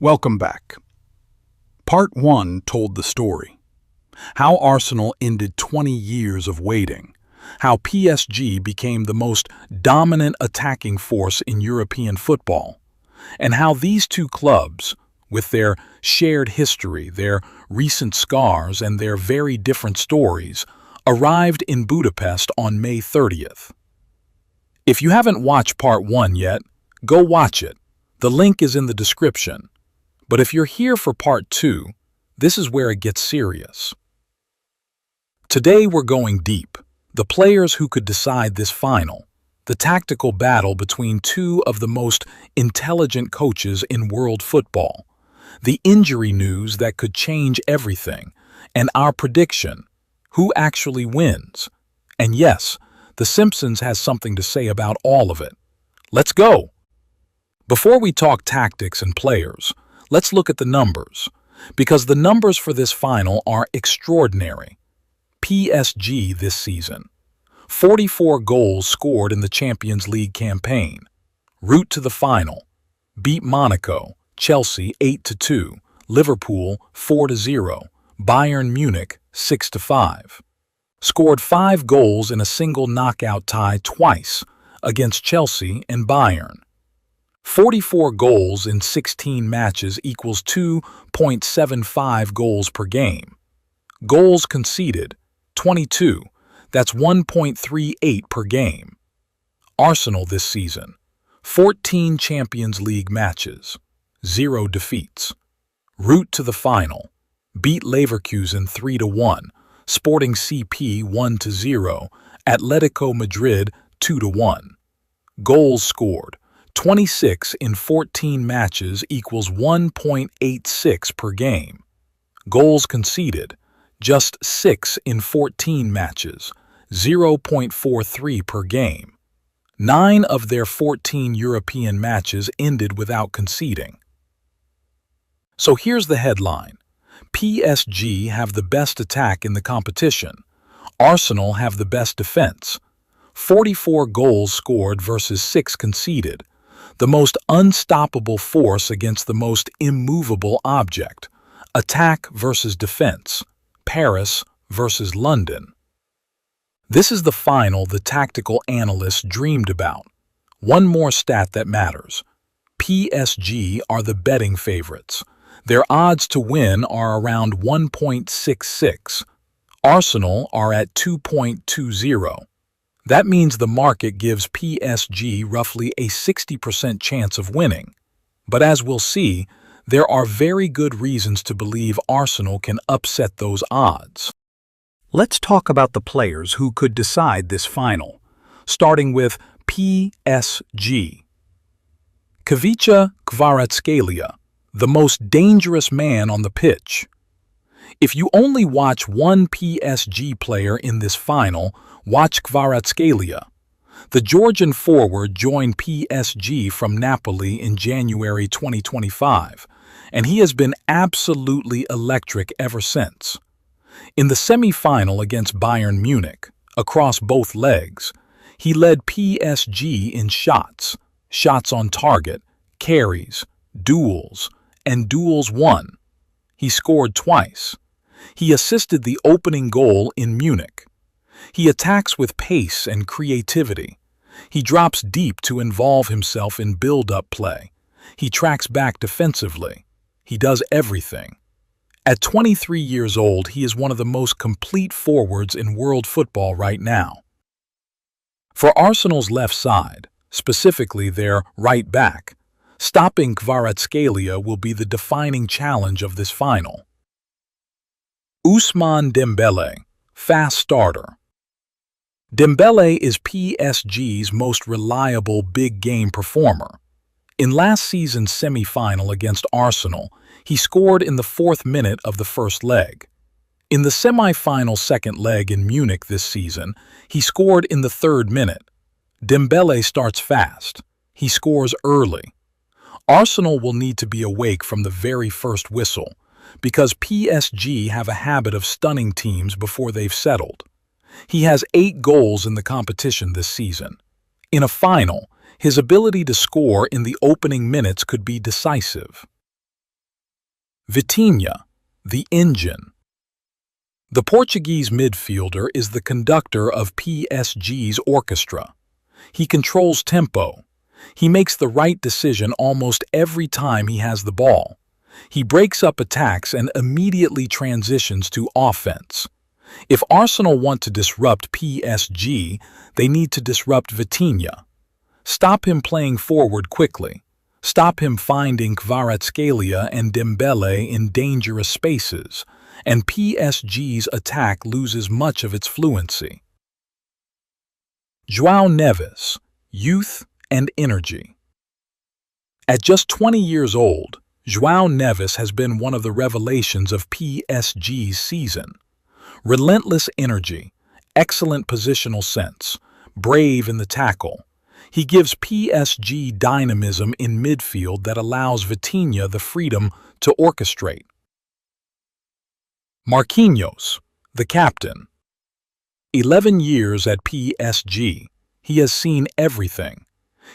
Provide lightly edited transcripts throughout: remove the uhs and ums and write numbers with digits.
Welcome back. Part 1 told the story. How Arsenal ended 20 years of waiting. How PSG became the most dominant attacking force in European football. And how these two clubs, with their shared history, their recent scars, and their very different stories, arrived in Budapest on May 30th. If you haven't watched Part 1 yet, go watch it. The link is in the description. But if you're here for Part 2, this is where it gets serious. Today we're going deep. The players who could decide this final. The tactical battle between two of the most intelligent coaches in world football. The injury news that could change everything. And our prediction. Who actually wins? And yes, The Simpsons has something to say about all of it. Let's go! Before we talk tactics and players, let's look at the numbers, because the numbers for this final are extraordinary. PSG this season. 44 goals scored in the Champions League campaign. Route to the final. Beat Monaco, Chelsea 8-2, Liverpool 4-0, Bayern Munich 6-5. Scored 5 goals in a single knockout tie twice against Chelsea and Bayern. 44 goals in 16 matches equals 2.75 goals per game. Goals conceded, 22. That's 1.38 per game. Arsenal this season, 14 Champions League matches, 0 defeats. Route to the final, beat Leverkusen 3-1, Sporting CP 1-0, Atletico Madrid 2-1. Goals scored, 26 in 14 matches equals 1.86 per game. Goals conceded, just 6 in 14 matches, 0.43 per game. 9 of their 14 European matches ended without conceding. So here's the headline. PSG have the best attack in the competition. Arsenal have the best defense. 44 goals scored versus 6 conceded. The most unstoppable force against the most immovable object. Attack versus defense. Paris versus London. This is the final the tactical analysts dreamed about. One more stat that matters. PSG are the betting favorites. Their odds to win are around 1.66. Arsenal are at 2.20. That means the market gives PSG roughly a 60% chance of winning. But as we'll see, there are very good reasons to believe Arsenal can upset those odds. Let's talk about the players who could decide this final, starting with PSG. Kvicha Kvaratskhelia, the most dangerous man on the pitch. If you only watch one PSG player in this final, watch Kvaratskhelia. The Georgian forward joined PSG from Napoli in January 2025, and he has been absolutely electric ever since. In the semi-final against Bayern Munich, across both legs, he led PSG in shots on target, carries, duels, and duels won. He scored twice. He assisted the opening goal in Munich. He attacks with pace and creativity. He drops deep to involve himself in build-up play. He tracks back defensively. He does everything. At 23 years old, he is one of the most complete forwards in world football right now. For Arsenal's left side, specifically their right back, stopping Kvaratskhelia will be the defining challenge of this final. Ousmane Dembele, fast starter. Dembele is PSG's most reliable big-game performer. In last season's semi-final against Arsenal, he scored in the 4th minute of the first leg. In the semi-final second leg in Munich this season, he scored in the 3rd minute. Dembele starts fast. He scores early. Arsenal will need to be awake from the very first whistle, because PSG have a habit of stunning teams before they've settled. He has 8 goals in the competition this season. In a final, his ability to score in the opening minutes could be decisive. Vitinha, the engine. The Portuguese midfielder is the conductor of PSG's orchestra. He controls tempo. He makes the right decision almost every time he has the ball. He breaks up attacks and immediately transitions to offense. If Arsenal want to disrupt PSG, they need to disrupt Vitinha. Stop him playing forward quickly. Stop him finding Kvaratskhelia and Dembele in dangerous spaces, and PSG's attack loses much of its fluency. João Neves, youth and energy. At just 20 years old, João Neves has been one of the revelations of PSG's season. Relentless energy, excellent positional sense, brave in the tackle. He gives PSG dynamism in midfield that allows Vitinha the freedom to orchestrate. Marquinhos, the captain. 11 years at PSG, he has seen everything.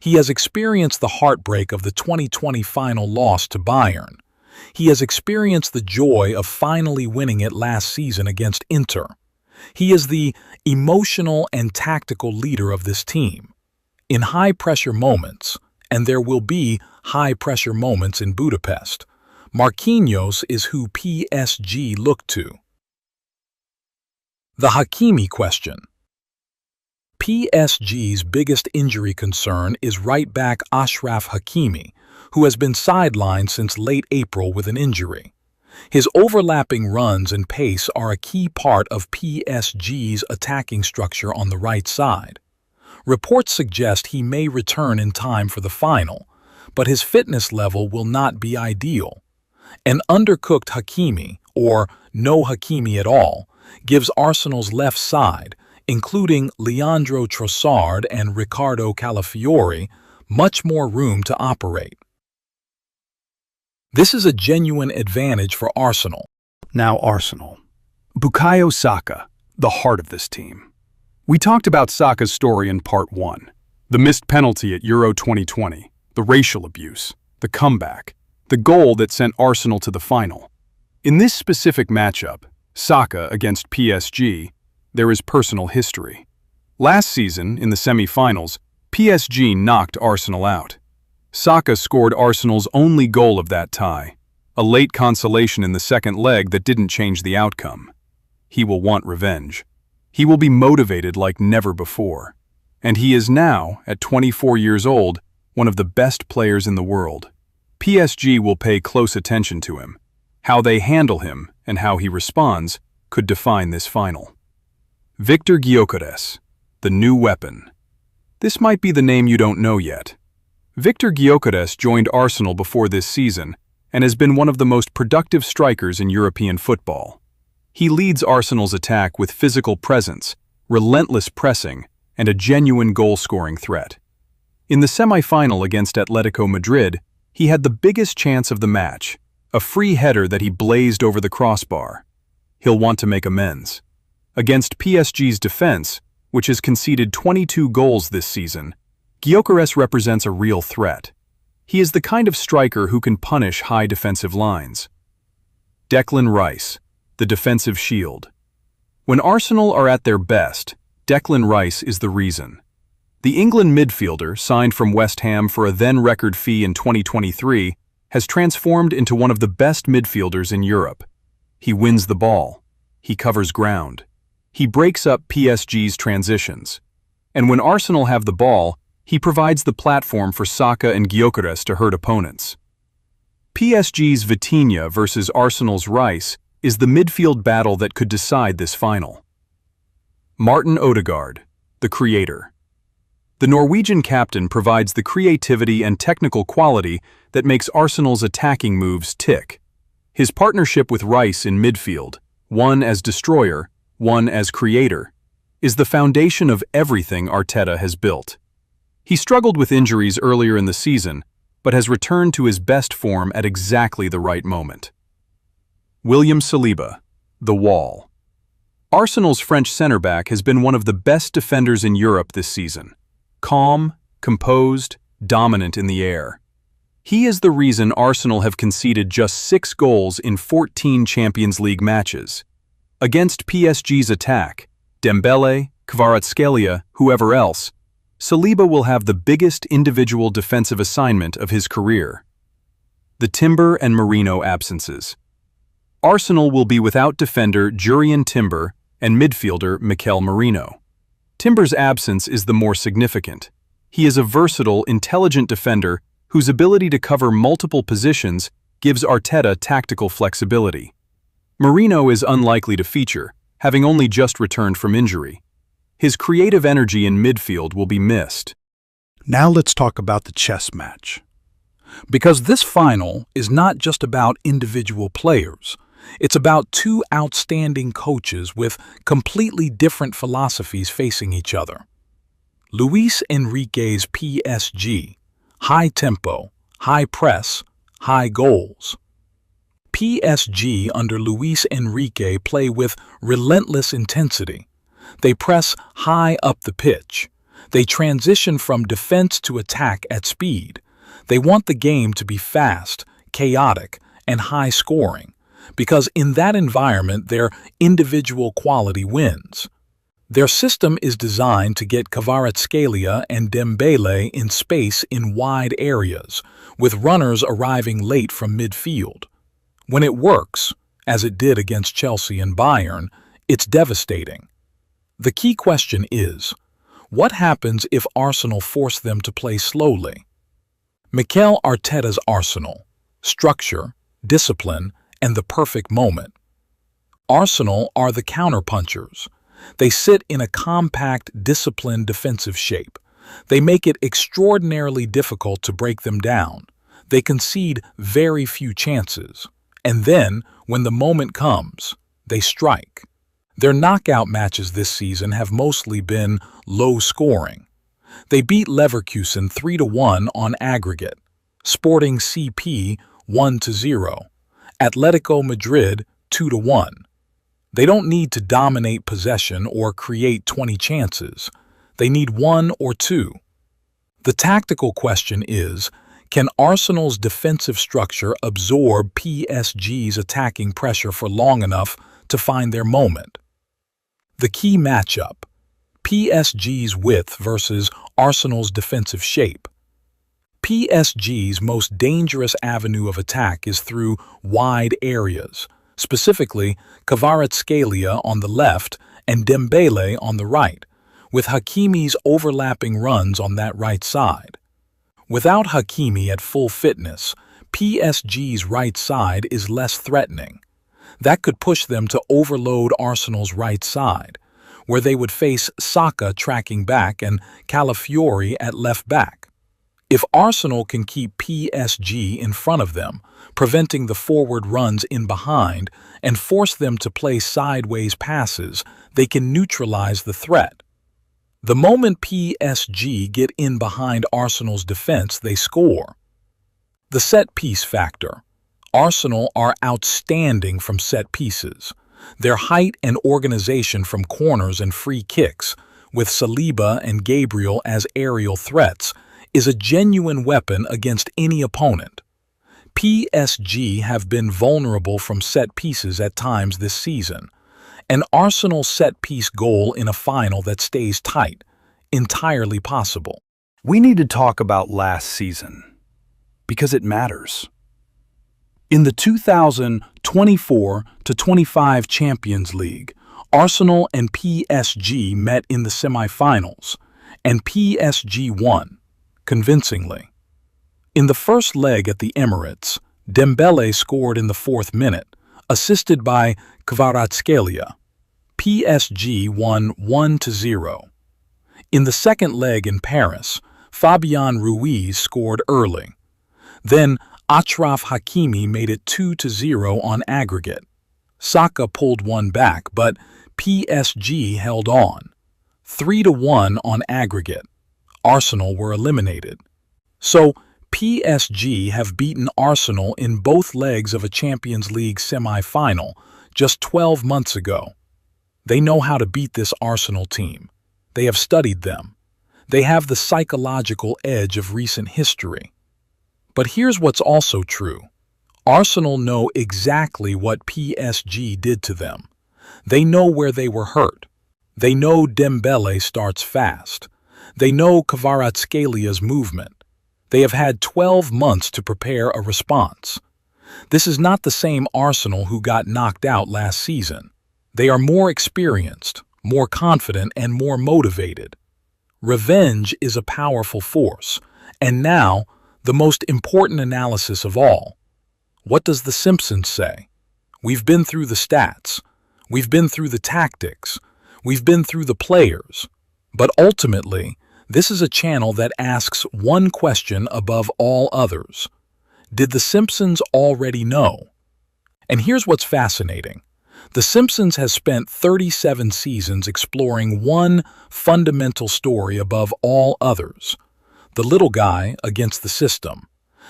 He has experienced the heartbreak of the 2020 final loss to Bayern. He has experienced the joy of finally winning it last season against Inter. He is the emotional and tactical leader of this team. In high-pressure moments, and there will be high-pressure moments in Budapest, Marquinhos is who PSG look to. The Hakimi question. PSG's biggest injury concern is right-back Achraf Hakimi, who has been sidelined since late April with an injury. His overlapping runs and pace are a key part of PSG's attacking structure on the right side. Reports suggest he may return in time for the final, but his fitness level will not be ideal. An undercooked Hakimi, or no Hakimi at all, gives Arsenal's left side, including Leandro Trossard and Ricardo Calafiori, much more room to operate. This is a genuine advantage for Arsenal. Now Arsenal. Bukayo Saka, the heart of this team. We talked about Saka's story in Part 1. The missed penalty at Euro 2020, the racial abuse, the comeback, the goal that sent Arsenal to the final. In this specific matchup, Saka against PSG, there is personal history. Last season, in the semi-finals, PSG knocked Arsenal out. Saka scored Arsenal's only goal of that tie, a late consolation in the second leg that didn't change the outcome. He will want revenge. He will be motivated like never before. And he is now, at 24 years old, one of the best players in the world. PSG will pay close attention to him. How they handle him and how he responds could define this final. Victor Gyökeres, the new weapon. This might be the name you don't know yet. Victor Gyökeres joined Arsenal before this season and has been one of the most productive strikers in European football. He leads Arsenal's attack with physical presence, relentless pressing, and a genuine goal-scoring threat. In the semi-final against Atletico Madrid, he had the biggest chance of the match, a free header that he blazed over the crossbar. He'll want to make amends. Against PSG's defense, which has conceded 22 goals this season, Gyökeres represents a real threat. He is the kind of striker who can punish high defensive lines. Declan Rice, the defensive shield. When Arsenal are at their best, Declan Rice is the reason. The England midfielder, signed from West Ham for a then-record fee in 2023, has transformed into one of the best midfielders in Europe. He wins the ball. He covers ground. He breaks up PSG's transitions. And when Arsenal have the ball, he provides the platform for Saka and Gyökeres to hurt opponents. PSG's Vitinha versus Arsenal's Rice is the midfield battle that could decide this final. Martin Odegaard, the creator. The Norwegian captain provides the creativity and technical quality that makes Arsenal's attacking moves tick. His partnership with Rice in midfield, one as destroyer, one as creator, is the foundation of everything Arteta has built. He struggled with injuries earlier in the season, but has returned to his best form at exactly the right moment. William Saliba, the wall. Arsenal's French centre-back has been one of the best defenders in Europe this season. Calm, composed, dominant in the air. He is the reason Arsenal have conceded just 6 goals in 14 Champions League matches. Against PSG's attack, Dembele, Kvaratskhelia, whoever else, Saliba will have the biggest individual defensive assignment of his career. The Timber and Merino absences. Arsenal will be without defender Jurrien Timber and midfielder Mikel Merino. Timber's absence is the more significant. He is a versatile, intelligent defender whose ability to cover multiple positions gives Arteta tactical flexibility. Merino is unlikely to feature, having only just returned from injury. His creative energy in midfield will be missed. Now let's talk about the chess match. Because this final is not just about individual players. It's about two outstanding coaches with completely different philosophies facing each other. Luis Enrique's PSG, high tempo, high press, high goals. PSG under Luis Enrique play with relentless intensity. They press high up the pitch. They transition from defense to attack at speed. They want the game to be fast, chaotic, and high-scoring, because in that environment their individual quality wins. Their system is designed to get Kvaratskhelia and Dembele in space in wide areas, with runners arriving late from midfield. When it works, as it did against Chelsea and Bayern, it's devastating. The key question is, what happens if Arsenal force them to play slowly? Mikel Arteta's Arsenal: structure, discipline, and the perfect moment. Arsenal are the counterpunchers. They sit in a compact, disciplined defensive shape. They make it extraordinarily difficult to break them down. They concede very few chances. And then, when the moment comes, they strike. Their knockout matches this season have mostly been low-scoring. They beat Leverkusen 3-1 on aggregate, Sporting CP 1-0, Atletico Madrid 2-1. They don't need to dominate possession or create 20 chances. They need 1 or 2. The tactical question is, can Arsenal's defensive structure absorb PSG's attacking pressure for long enough to find their moment? The key matchup: PSG's width versus Arsenal's defensive shape. PSG's most dangerous avenue of attack is through wide areas, specifically Kvaratskhelia on the left and Dembele on the right, with Hakimi's overlapping runs on that right side. Without Hakimi at full fitness, PSG's right side is less threatening. That could push them to overload Arsenal's right side, where they would face Saka tracking back and Calafiori at left back. If Arsenal can keep PSG in front of them, preventing the forward runs in behind, and force them to play sideways passes, they can neutralize the threat. The moment PSG get in behind Arsenal's defense, they score. The set-piece factor. Arsenal are outstanding from set pieces. Their height and organization from corners and free kicks, with Saliba and Gabriel as aerial threats, is a genuine weapon against any opponent. PSG have been vulnerable from set pieces at times this season. An Arsenal set-piece goal in a final that stays tight, entirely possible. We need to talk about last season, because it matters. In the 2024-25 Champions League, Arsenal and PSG met in the semi-finals, and PSG won, convincingly. In the first leg at the Emirates, Dembele scored in the 4th minute, assisted by Kvaratskhelia. PSG won 1-0. In the second leg in Paris, Fabian Ruiz scored early. Then Achraf Hakimi made it 2-0 on aggregate. Saka pulled one back, but PSG held on. 3-1 on aggregate. Arsenal were eliminated. So, PSG have beaten Arsenal in both legs of a Champions League semi-final just 12 months ago. They know how to beat this Arsenal team. They have studied them. They have the psychological edge of recent history. But here's what's also true. Arsenal know exactly what PSG did to them. They know where they were hurt. They know Dembele starts fast. They know Kvaratskhelia movement. They have had 12 months to prepare a response. This is not the same Arsenal who got knocked out last season. They are more experienced, more confident, and more motivated. Revenge is a powerful force. And now, the most important analysis of all. What does the Simpsons say? We've been through the stats. We've been through the tactics. We've been through the players. But ultimately, this is a channel that asks one question above all others. Did the Simpsons already know? And here's what's fascinating. The Simpsons has spent 37 seasons exploring one fundamental story above all others. The little guy against the system.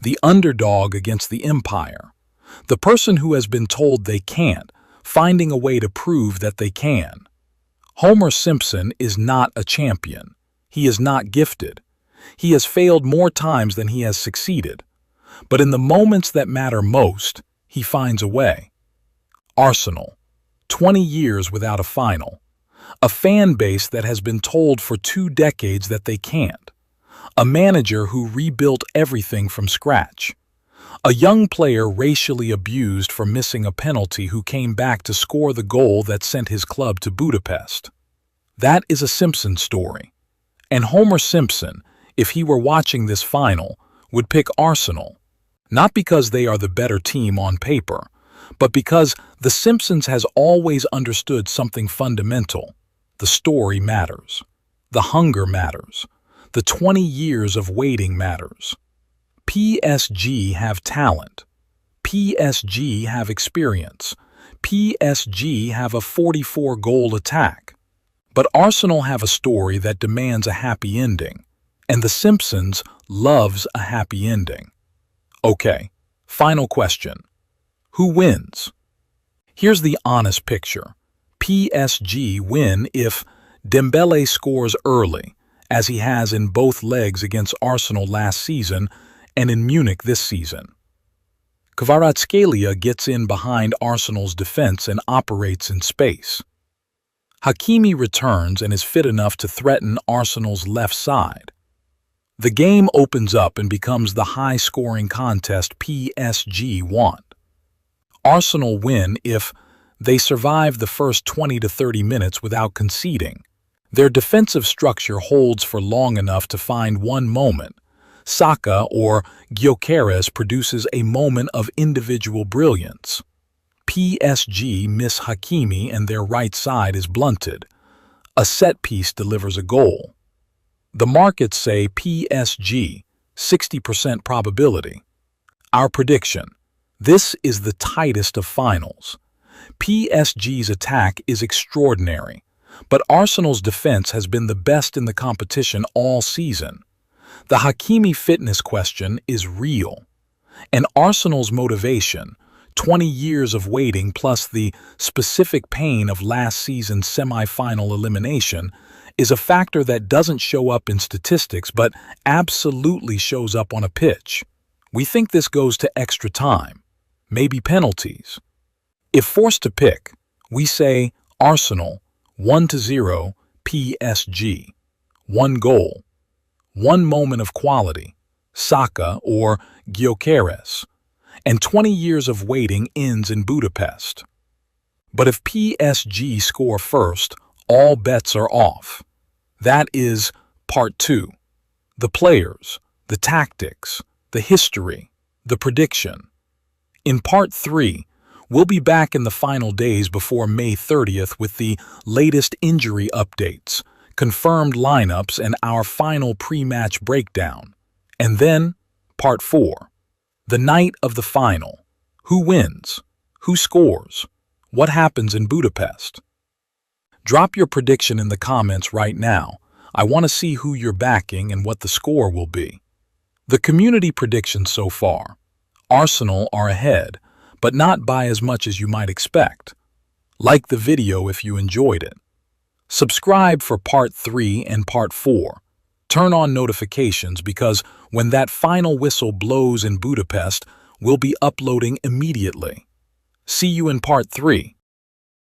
The underdog against the empire. The person who has been told they can't, finding a way to prove that they can. Homer Simpson is not a champion. He is not gifted. He has failed more times than he has succeeded. But in the moments that matter most, he finds a way. Arsenal, 20 years without a final. A fan base that has been told for 2 decades that they can't. A manager who rebuilt everything from scratch. A young player racially abused for missing a penalty who came back to score the goal that sent his club to Budapest. That is a Simpson story. And Homer Simpson, if he were watching this final, would pick Arsenal. Not because they are the better team on paper, but because the Simpsons has always understood something fundamental. The story matters. The hunger matters. The 20 years of waiting matters. PSG have talent. PSG have experience. PSG have a 44-goal attack. But Arsenal have a story that demands a happy ending, and The Simpsons loves a happy ending. Okay, final question. Who wins? Here's the honest picture. PSG win if Dembele scores early, as he has in both legs against Arsenal last season and in Munich this season. Kvaratskhelia gets in behind Arsenal's defense and operates in space. Hakimi returns and is fit enough to threaten Arsenal's left side. The game opens up and becomes the high-scoring contest PSG want. Arsenal win if they survive the first 20 to 30 minutes without conceding. Their defensive structure holds for long enough to find one moment. Saka or Gyökeres produces a moment of individual brilliance. PSG miss Hakimi and their right side is blunted. A set piece delivers a goal. The markets say PSG, 60% probability. Our prediction. This is the tightest of finals. PSG's attack is extraordinary, but Arsenal's defense has been the best in the competition all season. The Hakimi fitness question is real. And Arsenal's motivation, 20 years of waiting plus the specific pain of last season's semi-final elimination, is a factor that doesn't show up in statistics but absolutely shows up on a pitch. We think this goes to extra time, maybe penalties. If forced to pick, we say Arsenal 1-0 PSG, 1 goal, 1 moment of quality, Saka or Gyökeres, and 20 years of waiting ends in Budapest. But if PSG score first, all bets are off. That is part 2. The players, the tactics, the history, the prediction. In part 3, we'll be back in the final days before May 30th with the latest injury updates, confirmed lineups, and our final pre-match breakdown. And then, part 4. The night of the final. Who wins? Who scores? What happens in Budapest? Drop your prediction in the comments right now. I want to see who you're backing and what the score will be. The community predictions so far. Arsenal are ahead, but not by as much as you might expect. Like the video if you enjoyed it. Subscribe for part 3 and part 4. Turn on notifications because when that final whistle blows in Budapest, we'll be uploading immediately. See you in part 3.